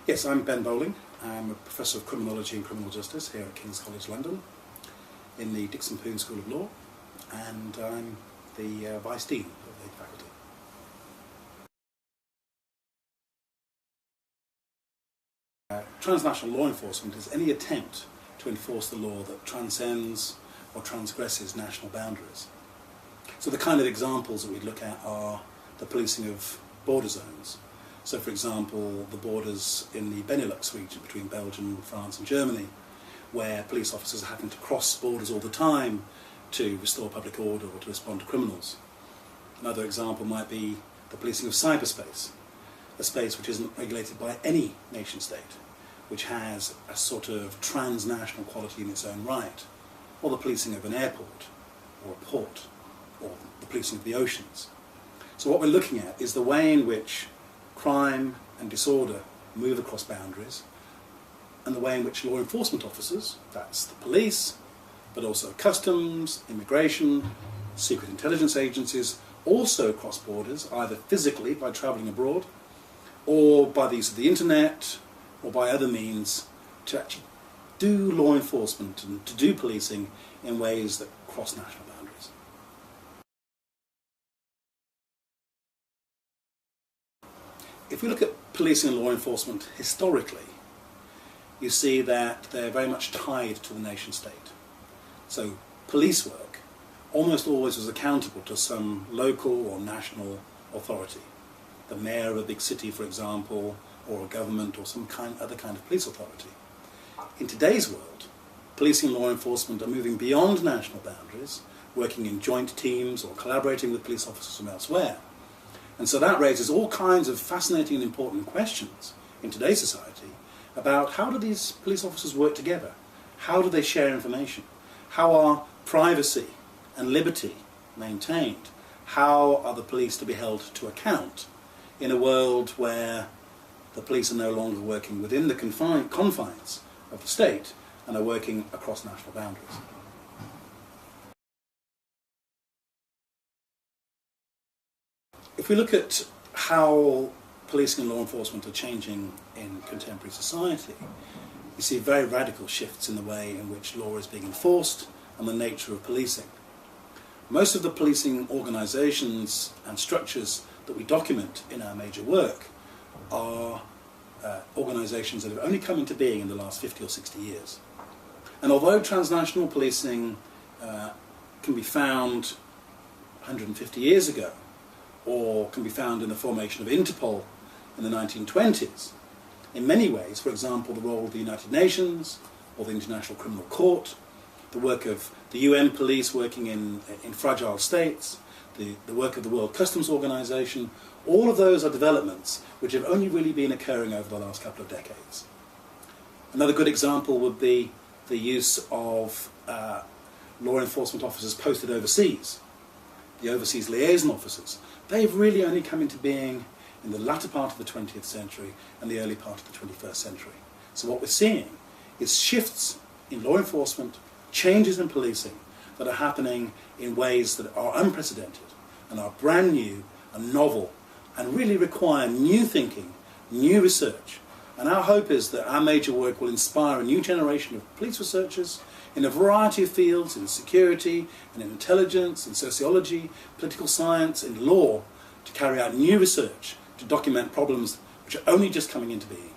Yes, I'm Ben Bowling. I'm a Professor of Criminology and Criminal Justice here at King's College London in the Dixon Poon School of Law, and I'm the Vice Dean of the faculty. Transnational law enforcement is any attempt to enforce the law that transcends or transgresses national boundaries. So the kind of examples that we look at are the policing of border zones. So for example, the borders in the Benelux region between Belgium, France and Germany, where police officers are having to cross borders all the time to restore public order or to respond to criminals. Another example might be the policing of cyberspace, a space which isn't regulated by any nation state, which has a sort of transnational quality in its own right, or the policing of an airport or a port, or the policing of the oceans. So what we're looking at is the way in which crime and disorder move across boundaries, and the way in which law enforcement officers, that's the police, but also customs, immigration, secret intelligence agencies, also cross borders, either physically by travelling abroad, or by the use of the internet, or by other means, to actually do law enforcement and to do policing in ways that cross national boundaries. If we look at policing and law enforcement historically, you see that they're very much tied to the nation state. So police work almost always was accountable to some local or national authority. The mayor of a big city, for example, or a government or some other kind of police authority. In today's world, policing and law enforcement are moving beyond national boundaries, working in joint teams or collaborating with police officers from elsewhere. And so that raises all kinds of fascinating and important questions in today's society about how do these police officers work together? How do they share information? How are privacy and liberty maintained? How are the police to be held to account in a world where the police are no longer working within the confines of the state and are working across national boundaries? If we look at how policing and law enforcement are changing in contemporary society, you see very radical shifts in the way in which law is being enforced and the nature of policing. Most of the policing organisations and structures that we document in our major work are organisations that have only come into being in the last 50 or 60 years. And although transnational policing can be found 150 years ago, or can be found in the formation of Interpol in the 1920s, in many ways, for example, the role of the United Nations or the International Criminal Court, the work of the UN police working in fragile states, the work of the World Customs Organization, all of those are developments which have only really been occurring over the last couple of decades. Another good example would be the use of law enforcement officers posted overseas, the overseas liaison officers. They've really only come into being in the latter part of the 20th century and the early part of the 21st century. So what we're seeing is shifts in law enforcement, changes in policing that are happening in ways that are unprecedented and are brand new and novel and really require new thinking, new research. And our hope is that our major work will inspire a new generation of police researchers in a variety of fields, in security, and in intelligence, in sociology, political science, in law, to carry out new research, to document problems which are only just coming into being.